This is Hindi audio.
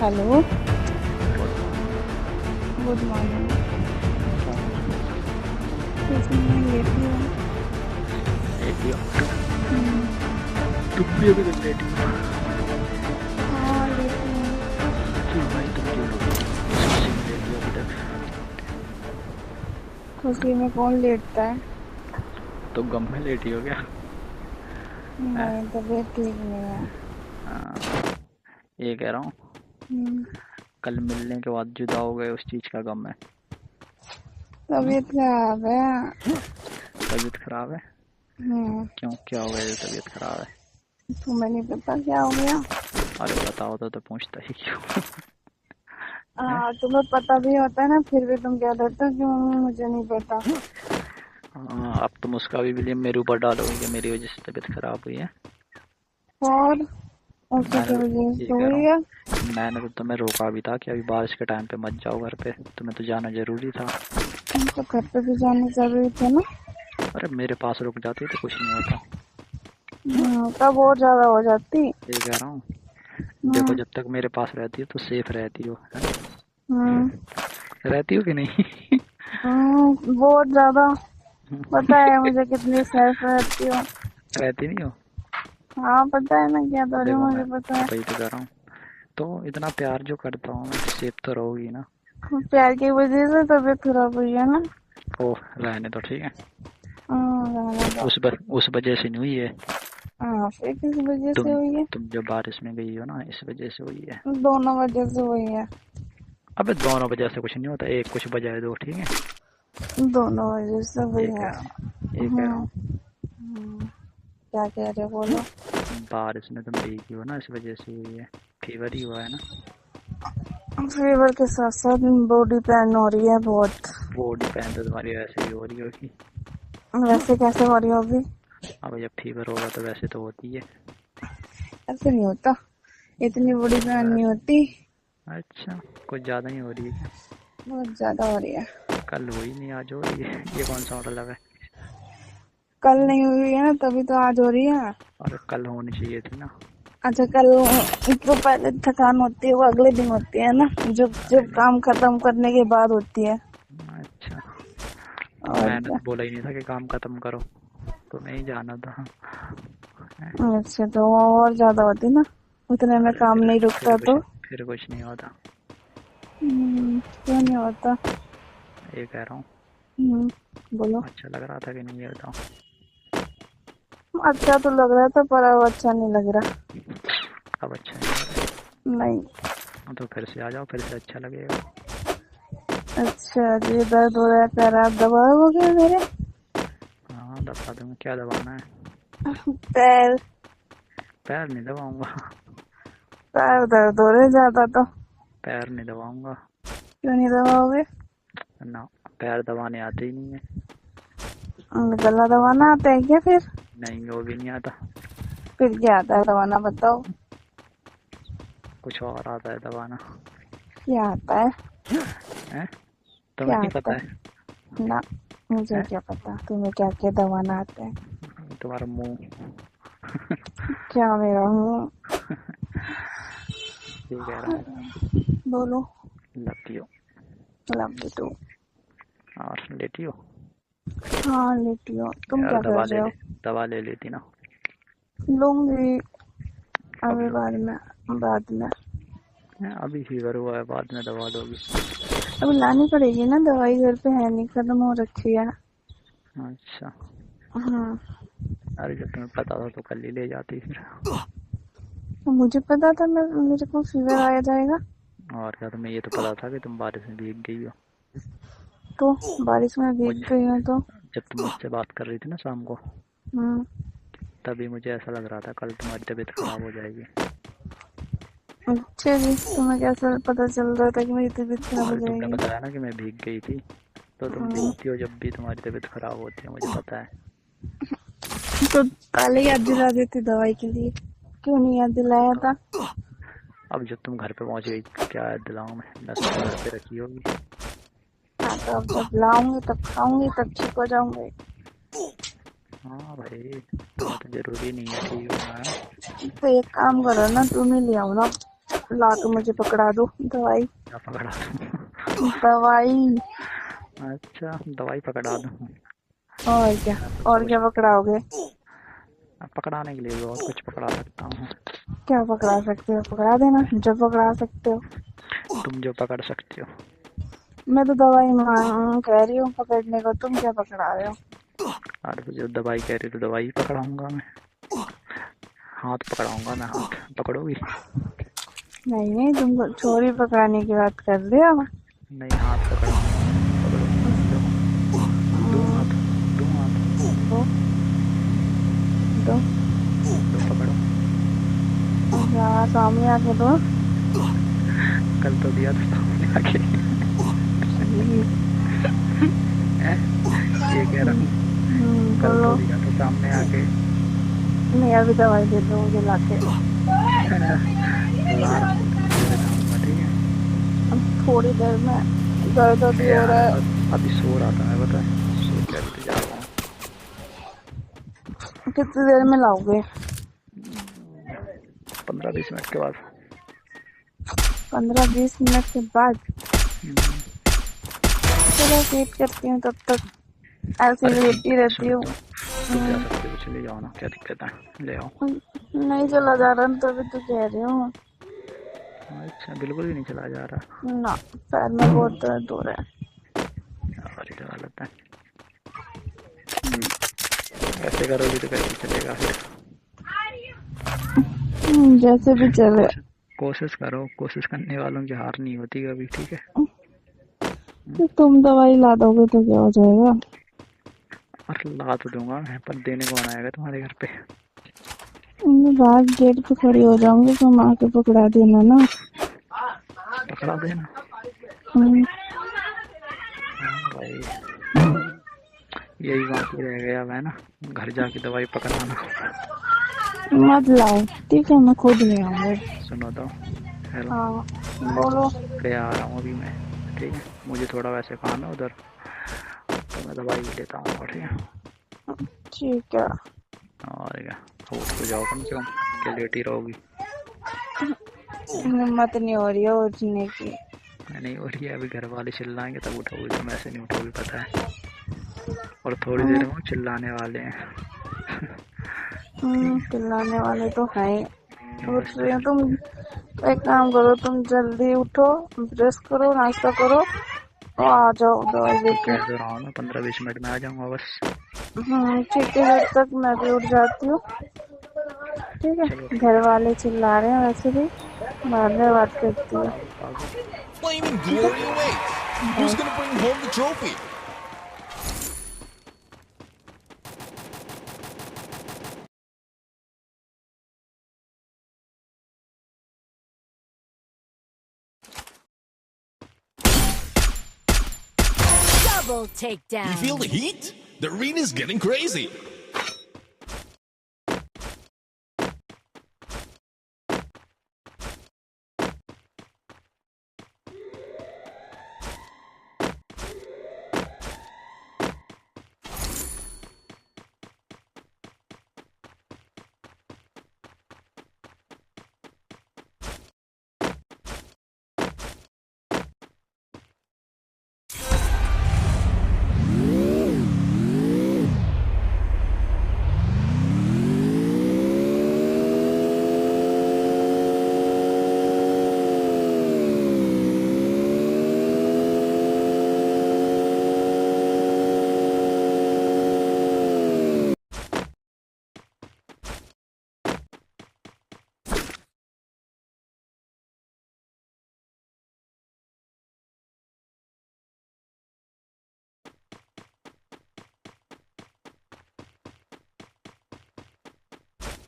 Hello. Good morning. Good morning. क्या कर रही हो? कुछ नहीं, लेटी हूँ। लेटी हो? हम्म। तुम भी अभी तक लेटी हो? हाँ, लेटी हूँ। क्यों भाई, तुम क्यों रोती हो? किस खुशी में लेटी हो अभी तक? खुशी में कौन लेटता है? तो गम में लेटी हो क्या? है? नहीं, तबीयत ठीक नहीं है। ये कह रहा हूँ, हम्म। कल मिलने के बाद जुदा हो गए उस चीज का गम है। हम्म? तबीयत खराब है। तबीयत खराब है? हम्म। क्यों, क्या हो गया जो तबीयत खराब है? तुम्हें नहीं पता क्या हो गया? अरे बताओ तो पूछता ही क्यों? है? तुम्हें पता भी होता है ना, फिर भी तुम कह देते हो कि मम्मी मुझे नहीं पता। अब तुम उसका भी ब्लेम मेरे ऊपर डालोगे कि मेरी वजह से तबीयत खराब हुई है। और उसी मैंने की तो वजह ये से कह रहा हुई हूँ, है। मैंने तो तुम्हें रोका भी था कि अभी बारिश के टाइम पे मत जाओ घर पे, तुम्हें तो जाना जरूरी था। तो घर पे भी जाना जरूरी था ना। अरे मेरे पास रुक जाती तो कुछ नहीं होता। तब और ज्यादा हो जाती। ये कह रहा हूँ, देखो हम्म। जब तक मेरे पास रहती हो तो सेफ रहती हो, है ना? हम्म। रहती हो कि नहीं? बहुत ज्यादा। पता है मुझे कितनी सेफ रहती हो। रहती नहीं हो? हाँ, पता है ना, क्या तो रही देखो हूँ, मैं मुझे पता है। वही तो कह रहा हूँ, तो इतना प्यार जो करता हूँ मैं, सेफ तो रहोगी ना? प्यार की वजह से तबीयत खराब हुई है ना। ओह रहने तो ठीक है। रहने दो। उस वजह से नहीं हुई है। हाँ, फिर किस वजह से तुम हुई है? तुम जो बारिश में गई हो ना, इस वजह से हुई है। दोनों वजह से हुई है। अबे दोनों वजह से कुछ नहीं होता, एक कुछ बजाय दो, ठीक है? दोनों वजह से हुई ये कह है। रहा हूँ, ये कह रहा हम्म। हूँ, क्या कह रहे हो, बोलो। बारिश में तुम भीगी हो ना, इस वजह से हुई है। फीवर ही हुआ है ना? फीवर के साथ साथ बॉडी पेन हो रही है बहुत। बॉडी पेन तो तुम्हारी वैसे भी हो रही होगी। वैसे कैसे हो रही होगी? अब जब फीवर होगा तो वैसे तो होती है। ऐसे नहीं होता। इतनी बड़ी पेन नहीं होती। अच्छा, कुछ ज़्यादा ही हो रही है क्या? बहुत ज्यादा हो रही है। कल हुई नहीं, आज हो रही है? ये कौन सा मतलब है? कल हम्म? नहीं हुई है ना, तभी तो आज हो रही है। अरे कल होनी चाहिए थी ना। अच्छा, कल तो पहले थकान होती है, वो अगले दिन होती है ना, जब अरे जब नहीं। काम खत्म करने के बाद होती है। अच्छा, तो और मैंने क्या। तो बोला ही नहीं था कि काम खत्म करो, तो नहीं जाना था। हैं? अच्छा, तो वो और ज्यादा होती ना, उतने में अरे काम फिर नहीं फिर रुकता कुछ तो। फिर कुछ नहीं होता। क्यों नहीं होता? ये कह रहा हूँ, बोलो। अच्छा लग रहा था कि नहीं, ये बताओ। अच्छा तो लग रहा था, पर अब अच्छा नहीं लग रहा। अब अच्छा नहीं लग रहा? नहीं। हाँ, तो फिर से आ जाओ, फिर से अच्छा लगेगा। अच्छा, ये दर्द हो रहा है, पैर हाथ दबा हो गया मेरे। हाँ दबा दूंगा, क्या दबाना है? पैर। पैर नहीं दबाऊंगा। पैर दर्द हो रहे ज्यादा तो। पैर नहीं दबाऊंगा। क्यों नहीं दबाओगे? ना, पैर दबाने आते ही नहीं है। गला दबाना आता है क्या फिर? नहीं, वो भी नहीं आता। फिर क्या आता है दबाना, बताओ। कुछ और आता है दबाना। क्या आता है? है? तुम्हें क्या नहीं आता पता है? है? ना। मुझे है? क्या पता तुम्हें क्या क्या दबाना आता है। तुम्हारा मुंह। क्या मेरा हूँ? ये कह रहा हूँ, बोलो। Love you. Love you too. और लेटी हो? हाँ, लेटी हो, तुम यार क्या कर रहे हो? दवा ले लेती ना। लूंगी। कब अभी बाद लोगी? में। बाद में। अभी फीवर हुआ है, बाद में दवा लोगी? अभी लानी पड़ेगी ना, दवाई घर पे है नहीं, खत्म हो रखी है। अच्छा। हाँ। अरे जब तुम्हें पता था तो कल ही ले जाती फिर। तो मुझे पता था मैं मेरे को फीवर आया जाएगा। और क्या, तुम्हें ये तो पता था कि तुम बारिश में भीग गई हो? तो बारिश में मुझ भीग गई हूँ तो। जब तुम मुझसे बात कर रही थी ना शाम को, हम्म। तभी मुझे ऐसा लग रहा था कल तुम्हारी तबीयत खराब हो जाएगी। अच्छा जी, तुम्हें कैसे पता चल रहा था कि मेरी तबीयत खराब हो अरे तुमने जाएगी? बताया ना कि मैं भीग गई थी, तो तुम हम्म। भीगती हो जब भी तुम्हारी तबीयत खराब होती है, मुझे पता है। तो पहले याद दिला देती दवाई के लिए। क्यों नहीं याद दिलाया तो था? अब जब तुम घर पे पहुंच गई तो क्या याद दिलाऊं मैं? नस तो घर पे रखी होगी। हाँ, तो अब जब लाऊंगी तब खाऊंगी, तब ठीक हो जाऊंगी। हाँ भाई, तुम्हें तो जरूरी नहीं है ठीक होना, है ना? तो एक काम करो ना, तुम ही ले आओ ना। ला के मुझे पकड़ा दो दवाई। क्या पकड़ा दूं? दवाई। अच्छा, दवाई पकड़ा दूं? और क्या? और क्या पकड़ाओगे? पकड़ाने के लिए बहुत कुछ पकड़ा सकता हूँ। क्या पकड़ा सकते हो? पकड़ा देना जो पकड़ा सकते हो। तुम जो पकड़ सकती हो। मैं तो दवाई मांग कह रही हूँ पकड़ने को, तुम क्या पकड़ा रहे हो? और तो जो दवाई कह रही तो दवाई पकड़ाऊंगा मैं। हाथ पकड़ाऊंगा मैं, हाथ पकड़ोगी? नहीं नहीं, तुम चोरी पकड़ाने की बात कर रहे हो। नहीं, हाथ पकड़ाऊंगा मैं, पकड़ो। दो, दो हाथ, दो हाथ, दो दो। दो पकड़ो। यहाँ सामने आके दो। कल तो दिया था सामने आके। हैं? ये कह रहा हूँ, कल बोलो। तो दिया था सामने आके। नहीं, अभी दवाई दे दो मुझे लाके। ला रहा हूँ, थोड़ी देर में आऊंगा, ठीक है? थोड़ी देर में दर्द भी हो यार रहा है। अभी सो रहा था मैं, पता है, सो के अभी तो जा रहा हूँ। कितनी देर में लाओगे? 15-20 मिनट के बाद। 15-20 मिनट के बाद? हम्म, चलो वेट करती हूँ तब तक, ऐसे अरे ही लेटी रहती सुनो, हूँ। तुम जा सकते हो, चले जाओ ना, क्या दिक्कत है, ले आओ। नहीं चला जा रहा तो अभी तो कह रही हूँ अच्छा, बिल्कुल भी नहीं चला जा रहा? ना, पैर में बहुत दर्द हो रहा है। और ये तो गलत है। ऐसे करोगी तो कैसे चलेगा फिर? जैसे भी चले। कोशिश करो, कोशिश करने वालों की हार नहीं होती कभी, ठीक है? तो तुम दवाई ला दोगे तो क्या हो जाएगा? और ला तो दूंगा मैं, पर देने कौन आएगा तुम्हारे घर पे? मैं बाहर गेट पे खड़ी हो जाऊंगी, तुम आके पकड़ा देना ना। पकड़ा देना? हम्म, हाँ भाई, यही बाकी रह गया है ना, घर जाके दवाई पकड़ाना। मत लाओ, ठीक है, मैं खुद ले आऊंगी। सुनो तो, हेलो, हाँ बोलो। ले आ रहा हूँ अभी मैं, ठीक है? मुझे थोड़ा वैसे काम है उधर, तो मैं दवाई भी लेता हूँ, ठीक है? ठीक है। और क्या, उठ तो जाओ कम से कम, क्या लेटी रहोगी? हिम्मत नहीं हो रही है उठने की। नहीं हो रही है? अभी घर वाले चिल्लाएंगे तब उठोगी, तुम ऐसे नहीं उठोगी, पता है? और थोड़ी देर में वो चिल्लाने वाले हैं। ठीक है? चिल्लाने वाले तो हैं। उठ बस रही हो तुम, एक काम करो, तुम जल्दी उठो, ब्रश करो, नाश्ता करो और आ जाओ दवाई तो लेके। कह तो रहा हूँ मैं, 15-20 मिनट में आ जाऊंगा बस। ठीक है, जब तक मैं भी उठ जाती हूँ। ठीक चलो है, ठीक घर है। वाले चिल्ला रहे हैं वैसे भी, बाद में बात करती हूँ। पागल पागल। Flaming glory awaits. Who's going to bring home the trophy? Double takedown. You feel the heat? The arena's getting crazy.